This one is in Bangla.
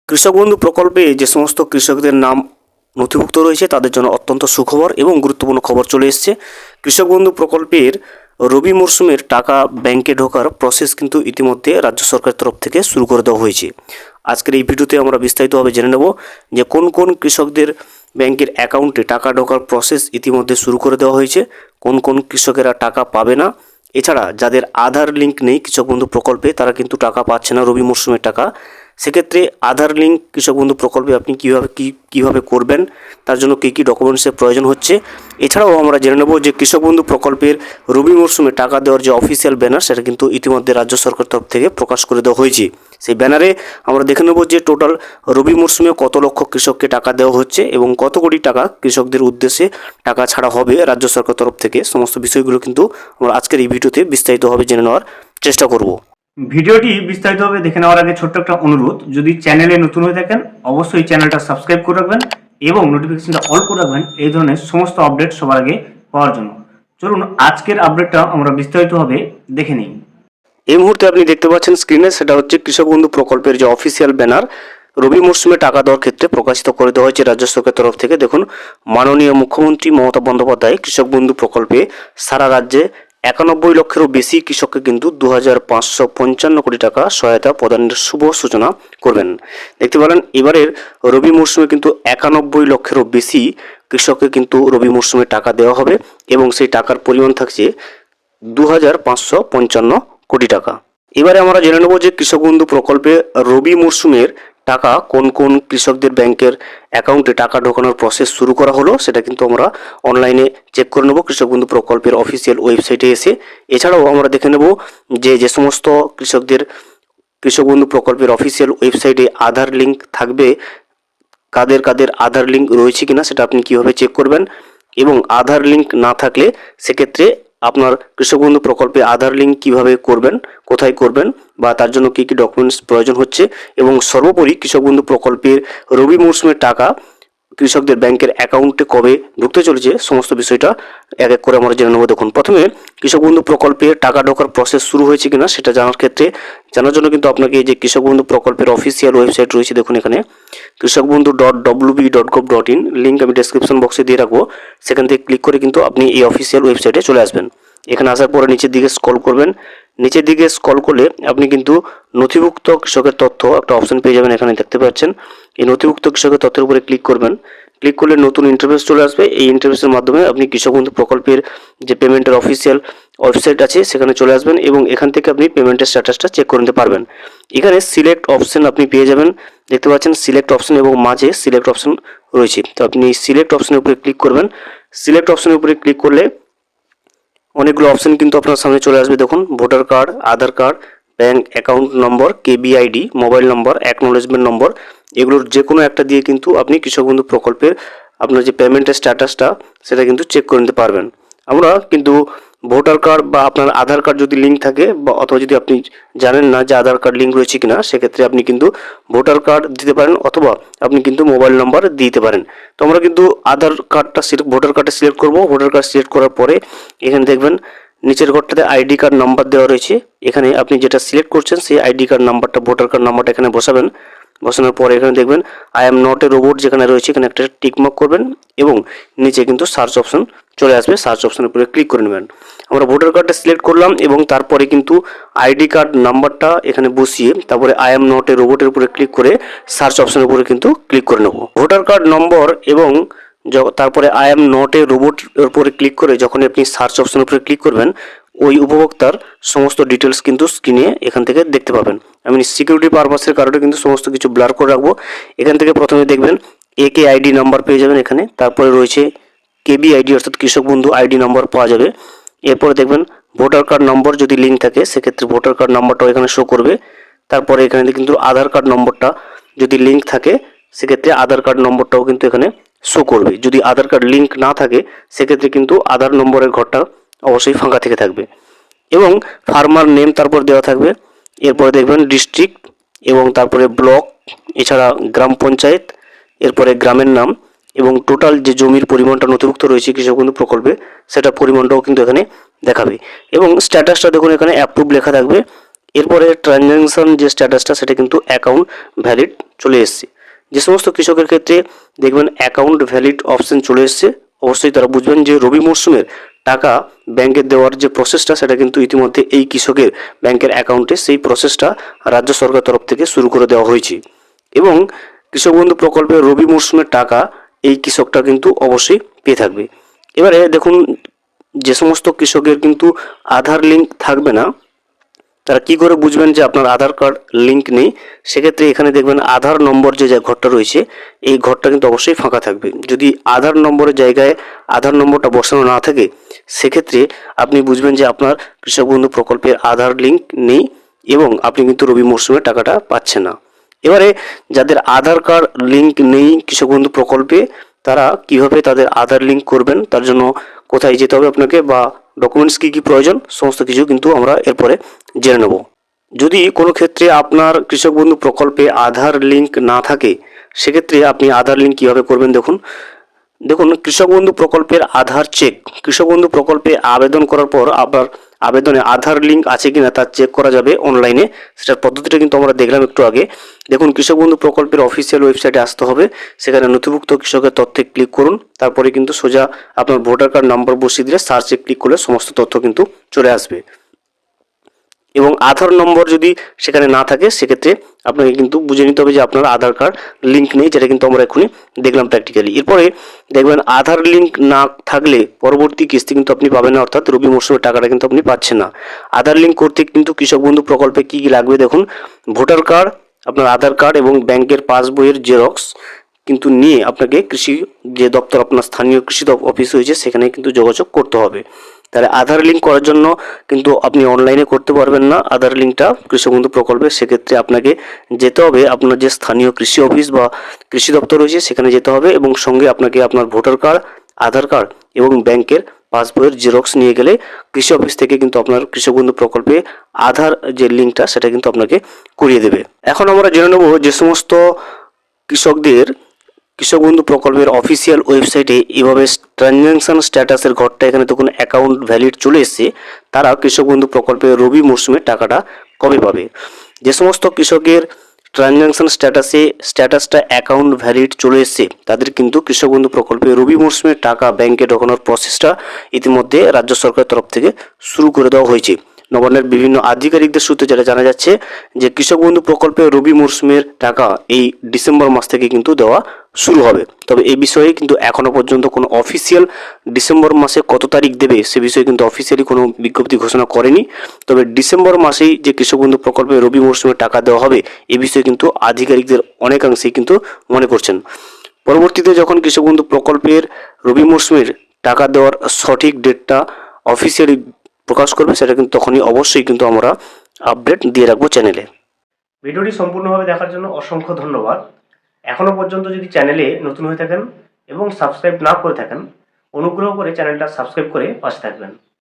কৃষক বন্ধু প্রকল্পে যে সমস্ত কৃষকদের নাম নথিভুক্ত রয়েছে তাদের জন্য অত্যন্ত সুখবর এবং গুরুত্বপূর্ণ খবর চলে এসেছে। কৃষক বন্ধু প্রকল্পের রবি মরশুমের টাকা ব্যাংকে ঢোকার প্রসেস কিন্তু ইতিমধ্যে রাজ্য সরকারের তরফ থেকে শুরু করে দেওয়া হয়েছে। আজকের এই ভিডিওতে আমরা বিস্তারিতভাবে জেনে নেব যে কোন কোন কৃষকদের ব্যাংকের অ্যাকাউন্টে টাকা ঢোকার প্রসেস ইতিমধ্যে শুরু করে দেওয়া হয়েছে, কোন কোন কৃষকেরা টাকা পাবে না, এছাড়া যাদের আধার লিঙ্ক নেই কৃষক বন্ধু প্রকল্পে তারা কিন্তু টাকা পাচ্ছে না রবি মরশুমের টাকা। সেক্ষেত্রে আধার লিঙ্ক কৃষক বন্ধু প্রকল্পে আপনি কীভাবে করবেন, তার জন্য কী কী ডকুমেন্টসের প্রয়োজন হচ্ছে। এছাড়াও আমরা জেনে নেব যে কৃষক বন্ধু প্রকল্পের রবি মরশুমে টাকা দেওয়ার যে অফিসিয়াল ব্যানার সেটা কিন্তু ইতিমধ্যে রাজ্য সরকার তরফ থেকে প্রকাশ করে দেওয়া হয়েছে। সেই ব্যানারে আমরা দেখে নেব যে টোটাল রবি মরশুমে কত লক্ষ কৃষককে টাকা দেওয়া হচ্ছে এবং কত কোটি টাকা কৃষকদের উদ্দেশ্যে টাকা ছাড়া হবে রাজ্য সরকার তরফ থেকে। সমস্ত বিষয়গুলো কিন্তু আমরা আজকের এই ভিডিওতে বিস্তারিতভাবে জেনে নেওয়ার চেষ্টা করব। ভিডিওটি বিস্তারিতভাবে দেখে নেওয়ার আগে ছোট্ট একটা অনুরোধ, যদি চ্যানেলে নতুন হয়ে থাকেন অবশ্যই চ্যানেলটা সাবস্ক্রাইব করে রাখবেন এবং নোটিফিকেশনটা অল করে রাখবেন এই ধরনের সমস্ত আপডেট সবার আগে পাওয়ার জন্য। চলুন আজকের আপডেটটা আমরা বিস্তারিতভাবে দেখে নিই। এই মুহূর্তে আপনি দেখতে পাচ্ছেন স্ক্রিনে, সেটা হচ্ছে কৃষক বন্ধু প্রকল্পের যে অফিসিয়াল ব্যানার রবি মরশুমে টাকা দেওয়ার ক্ষেত্রে প্রকাশিত করে দেওয়া হয়েছে রাজ্য সরকারের তরফ থেকে। দেখুন, মাননীয় মুখ্যমন্ত্রী মমতা বন্দ্যোপাধ্যায় কৃষক বন্ধু প্রকল্পে সারা রাজ্যে 91 লক্ষেরও বেশি কৃষককে কিন্তু 2555 কোটি টাকা সহায়তা প্রদানের শুভ সূচনা করবেন। দেখতে পেলেন এবারের রবি মরশুমে কিন্তু 91 লক্ষেরও বেশি কৃষককে কিন্তু রবি মরশুমে টাকা দেওয়া হবে এবং সেই টাকার পরিমাণ থাকছে 2555 কোটি টাকা। এবারে আমরা জেনে নেব যে কৃষক বন্ধু প্রকল্পে রবি মরশুমের টাকা কোন কোন কৃষকদের ব্যাংকের অ্যাকাউন্টে টাকা ঢোকানোর প্রসেস শুরু করা হলো সেটা কিন্তু আমরা অনলাইনে চেক করে নেব কৃষক বন্ধু প্রকল্পের অফিসিয়াল ওয়েবসাইটে এসে। এছাড়াও আমরা দেখে নেব যে সমস্ত কৃষকদের কৃষক বন্ধু প্রকল্পের অফিসিয়াল ওয়েবসাইটে আধার লিঙ্ক থাকবে, কাদের কাদের আধার লিঙ্ক রয়েছে কিনা সেটা আপনি কীভাবে চেক করবেন, এবং আধার লিঙ্ক না থাকলে সেক্ষেত্রে আপনার কৃষক বন্ধু প্রকল্পে আধার লিঙ্ক কীভাবে করবেন, কোথায় করবেন, বা তার জন্য কী কী ডকুমেন্টস প্রয়োজন হচ্ছে, এবং সর্বোপরি কৃষক বন্ধু প্রকল্পের রবি মরশুমের টাকা কৃষকদের ব্যাংকের অ্যাকাউন্টে কবে ঢুকতে চলেছে সমস্ত বিষয়টা এক এক করে আমরা জেনে নেব। দেখুন, প্রথমে কৃষক বন্ধু প্রকল্পে টাকা ঢোকার প্রসেস শুরু হয়েছে কিনা সেটা জানার জন্য কিন্তু আপনাকে এই যে কৃষক বন্ধু প্রকল্পের অফিসিয়াল ওয়েবসাইট রয়েছে, দেখুন এখানে kৃষকবন্ধু.wb.gov.in লিঙ্ক আমি ডেসক্রিপশন বক্সে দিয়ে রাখবো। সেখান থেকে ক্লিক করে কিন্তু আপনি এই অফিসিয়াল ওয়েবসাইটে চলে আসবেন। এখানে আসার পরে নিচের দিকে স্ক্রল করবেন। নিচের দিকে স্ক্রল করলে আপনি কিন্তু নথিভুক্ত কৃষকের তথ্য একটা অপশন পেয়ে যাবেন। এখানে দেখতে পাচ্ছেন এই নথিভুক্ত কৃষকের তথ্যের উপরে ক্লিক করবেন। ক্লিক করলে নতুন ইন্টারফেস চলে আসবে। এই ইন্টারফেসের মাধ্যমে আপনি কৃষক বন্ধু প্রকল্পের যে পেমেন্টের অফিসিয়াল ওয়েবসাইট আছে সেখানে চলে আসবেন এবং এখান থেকে আপনি পেমেন্টের স্ট্যাটাসটা চেক করে নিতে পারবেন। এখানে সিলেক্ট অপশন আপনি পেয়ে যাবেন, দেখতে পাচ্ছেন সিলেক্ট অপশন এবং মাঝে সিলেক্ট অপশন রয়েছে। তো আপনি সিলেক্ট অপশনের উপরে ক্লিক করবেন। সিলেক্ট অপশনের উপরে ক্লিক করলে অনেকগুলো অপশন কিন্তু আপনার সামনে চলে আসবে। দেখুন, voter card, Aadhaar card, bank account number, KBID, mobile number, acknowledgement number, এগুলোর যে কোনো একটা দিয়ে কিন্তু আপনি কৃষক বন্ধু প্রকল্পের আপনার যে পেমেন্টের স্ট্যাটাসটা সেটা কিন্তু চেক করে নিতে পারবেন। আমরা কিন্তু ভোটার কার্ড বা আপনার আধার কার্ড যদি লিঙ্ক থাকে বা অথবা যদি আপনি জানেন না যে আধার কার্ড লিঙ্ক রয়েছে কিনা সেক্ষেত্রে আপনি কিন্তু ভোটার কার্ড দিতে পারেন অথবা আপনি কিন্তু মোবাইল নাম্বার দিতে পারেন। তো আমরা কিন্তু ভোটার কার্ডটা সিলেক্ট করব। ভোটার কার্ড সিলেক্ট করার পরে এখানে দেখবেন নিচের ঘরটাতে আইডি কার্ড নাম্বার দেওয়া রয়েছে। এখানে আপনি যেটা সিলেক্ট করছেন সেই আইডি কার্ড নাম্বারটা, ভোটার কার্ড নাম্বারটা এখানে বসাবেন। বসানোর পরে এখানে দেখবেন I am not a robot যেখানে রয়েছে এখানে একটা টিকমার্ক করবেন এবং নিচে কিন্তু সার্চ অপশন চলে আসবে। সার্চ অপশনের উপরে ক্লিক করে নেবেন। আমরা ভোটার কার্ডটা সিলেক্ট করলাম এবং তারপরে কিন্তু আইডি কার্ড নাম্বারটা এখানে বসিয়ে তারপরে আই এম নট এ রোবটের উপরে ক্লিক করে সার্চ অপশনের উপরে কিন্তু ক্লিক করে নেব। ভোটার কার্ড নম্বর এবং তারপরে I am not a robot এর উপরে ক্লিক করে যখন আপনি সার্চ অপশনের উপরে ক্লিক করবেন ওই উপভোক্তার সমস্ত ডিটেলস কিন্তু স্ক্রিনে এখান থেকে দেখতে পাবেন। আমি সিকিউরিটি পারপাসের কারণে কিন্তু সমস্ত কিছু ব্লার করে রাখবো। এখান থেকে প্রথমে দেখবেন একে আইডি নাম্বার পেয়ে যাবেন এখানে, তারপরে রয়েছে কেবি আইডি অর্থাৎ কৃষক বন্ধু আইডি নাম্বার পাওয়া যাবে। এরপরে দেখবেন ভোটার কার্ড নম্বর যদি লিঙ্ক থাকে সেক্ষেত্রে ভোটার কার্ড নাম্বারটাও এখানে শো করবে। তারপরে এখানে কিন্তু আধার কার্ড নম্বরটা যদি লিঙ্ক থাকে সেক্ষেত্রে আধার কার্ড নম্বরটাও কিন্তু এখানে শো করবে। যদি আধার কার্ড লিঙ্ক না থাকে সেক্ষেত্রে কিন্তু আধার নম্বরের ঘরটা অবশ্যই ফাঁকা থেকে থাকবে এবং ফার্মার নেম তারপর দেওয়া থাকবে। এরপরে দেখবেন ডিস্ট্রিক্ট এবং তারপরে ব্লক, এছাড়া গ্রাম পঞ্চায়েত, এরপরে গ্রামের নাম এবং টোটাল যে জমির পরিমাণটা নথিভুক্ত রয়েছে কৃষক বন্ধু প্রকল্পে সেটা পরিমাণটাও কিন্তু এখানে দেখাবে এবং স্ট্যাটাসটা দেখুন এখানে অ্যাপ্রুভ লেখা থাকবে এরপরে ট্রানজ্যাকশন যে স্ট্যাটাসটা সেটা কিন্তু অ্যাকাউন্ট ভ্যালিড চলে এসছে। যে সমস্ত কৃষকের ক্ষেত্রে দেখবেন অ্যাকাউন্ট ভ্যালিড অপশন চলে এসছে, অবশ্যই তারা বুঝবেন যে রবি মরশুমের টাকা ব্যাংকে দেওয়ার যে প্রসেসটা সেটা কিন্তু ইতিমধ্যে এই কৃষকের ব্যাংকের অ্যাকাউন্টে সেই প্রসেসটা রাজ্য সরকার তরফ থেকে শুরু করে দেওয়া হয়েছে। এবং কৃষক বন্ধু প্রকল্পের রবি মরশুমের টাকা এই কৃষকটা কিন্তু অবশ্যই পেয়ে থাকবে। এবারে দেখুন, যে সমস্ত কৃষকের কিন্তু আধার লিঙ্ক থাকবে না, তারা কি করে বুঝবেন যে আপনার আধার কার্ড লিঙ্ক নেই? সেক্ষেত্রে এখানে দেখবেন আধার নম্বর যে ঘরটা রয়েছে, এই ঘরটা কিন্তু অবশ্যই ফাঁকা থাকবে। যদি আধার নম্বরের জায়গায় আধার নম্বরটা বসানো না থাকে, সেক্ষেত্রে আপনি বুঝবেন যে আপনার কৃষক বন্ধু প্রকল্পের আধার লিঙ্ক নেই এবং আপনি কিন্তু রবি মরশুমে টাকাটা পাচ্ছেন না। এবারে যাদের আধার কার্ড লিঙ্ক নেই কৃষক বন্ধু প্রকল্পে, তারা কিভাবে তাদের আধার লিঙ্ক করবেন, তার জন্য কোথায় যেতে হবে আপনাকে বা ডকুমেন্টস কী কী প্রয়োজন, সমস্ত কিছু কিন্তু আমরা এরপরে জেনে নেব। যদি কোনো ক্ষেত্রে আপনার কৃষক বন্ধু প্রকল্পে আধার লিঙ্ক না থাকে, সেক্ষেত্রে আপনি আধার লিঙ্ক কীভাবে করবেন দেখুন। কৃষক বন্ধু প্রকল্পের আধার চেক, কৃষক বন্ধু প্রকল্পে আবেদন করার পর আপনার আবেদনে আধার লিঙ্ক আছে কিনা তা চেক করা যাবে অনলাইনে। সেটার পদ্ধতিটা কিন্তু আমরা দেখলাম একটু আগে। দেখুন, কৃষক বন্ধু প্রকল্পের অফিসিয়াল ওয়েবসাইটে আসতে হবে, সেখানে নথিভুক্ত কৃষকের তথ্যে ক্লিক করুন, তারপরে কিন্তু সোজা আপনার ভোটার কার্ড নাম্বার বসিয়ে দিলে সার্চে ক্লিক করলে সমস্ত তথ্য কিন্তু চলে আসবে। এবং আধার নম্বর যদি সেখানে না থাকে, সেক্ষেত্রে আপনাকে কিন্তু বুঝে নিতে হবে যে আপনার আধার কার্ড লিঙ্ক নেই, যেটা কিন্তু আমরা এখনই দেখলাম প্র্যাকটিক্যালি। এরপরে দেখবেন আধার লিঙ্ক না থাকলে পরবর্তী কিস্তি কিন্তু আপনি পাবেন না, অর্থাৎ রবি মরশুমের টাকাটা কিন্তু আপনি পাচ্ছেন না। আধার লিঙ্ক করতে কিন্তু কৃষক বন্ধু প্রকল্পে কী কী লাগবে দেখুন। ভোটার কার্ড, আপনার আধার কার্ড এবং ব্যাংকের পাসবইয়ের জেরক্স কিন্তু নিয়ে আপনাকে কৃষি যে দপ্তর, আপনার স্থানীয় কৃষি অফিস হয়েছে, সেখানে কিন্তু যোগাযোগ করতে হবে। তাহলে আধার লিঙ্ক করার জন্য কিন্তু আপনি অনলাইনে করতে পারবেন না আধার লিঙ্কটা কৃষক বন্ধু প্রকল্পে। সেক্ষেত্রে আপনাকে যেতে হবে আপনার যে স্থানীয় কৃষি অফিস বা কৃষি দপ্তর রয়েছে, সেখানে যেতে হবে এবং সঙ্গে আপনাকে আপনার ভোটার কার্ড, আধার কার্ড এবং ব্যাংকের পাসবইয়ের জেরক্স নিয়ে গেলে কৃষি অফিস থেকে কিন্তু আপনার কৃষক বন্ধু প্রকল্পে আধার যে লিঙ্কটা সেটা কিন্তু আপনাকে করিয়ে দেবে। এখন আমরা জেনে নেব যে সমস্ত কৃষকদের কৃষক বন্ধু প্রকল্পের অফিসিয়াল ওয়েবসাইটে এভাবে ট্রানজ্যাকশন স্ট্যাটাসের ঘরটা, এখানে তখন অ্যাকাউন্ট ভ্যালিড চলে এসছে, তারা কৃষক বন্ধু প্রকল্পের রবি মরশুমের টাকাটা কবে পাবে। যে সমস্ত কৃষকের ট্রানজ্যাকশন স্ট্যাটাসটা অ্যাকাউন্ট ভ্যালিড চলে এসছে, তাদের কিন্তু কৃষক বন্ধু প্রকল্পে রবি মরশুমের টাকা ব্যাংকে ঢোকানোর প্রসেসটা ইতিমধ্যে রাজ্য সরকারের তরফ থেকে শুরু করে দেওয়া হয়েছে। নবান্নের বিভিন্ন আধিকারিকদের সূত্রে যেটা জানা যাচ্ছে যে কৃষক বন্ধু প্রকল্পে রবি মরশুমের টাকা এই ডিসেম্বর মাস থেকে কিন্তু দেওয়া শুরু হবে। তবে এই বিষয়ে কিন্তু এখনো পর্যন্ত কোনো অফিসিয়াল ডিসেম্বর মাসে কত তারিখ দেবে সে বিষয়ে কিন্তু অফিসিয়ালি কোনো বিজ্ঞপ্তি ঘোষণা করেনি। তবে ডিসেম্বর মাসেই যে কৃষক বন্ধু প্রকল্পে রবি মরশুমের টাকা দেওয়া হবে, এ বিষয়ে কিন্তু আধিকারিকদের অনেকাংশেই কিন্তু মনে করছেন। পরবর্তীতে যখন কৃষক বন্ধু প্রকল্পের রবি মরশুমের টাকা দেওয়ার সঠিক ডেটটা অফিসিয়ালি প্রকাশ করবে, সেটা কিন্তু তখনই অবশ্যই কিন্তু আমরা আপডেট দিয়ে রাখবো চ্যানেলে। ভিডিওটি সম্পূর্ণভাবে দেখার জন্য অসংখ্য ধন্যবাদ। এখনও পর্যন্ত যদি চ্যানেলে নতুন হয়ে থাকেন এবং সাবস্ক্রাইব না করে থাকেন, অনুগ্রহ করে চ্যানেলটা সাবস্ক্রাইব করে পাশে থাকবেন।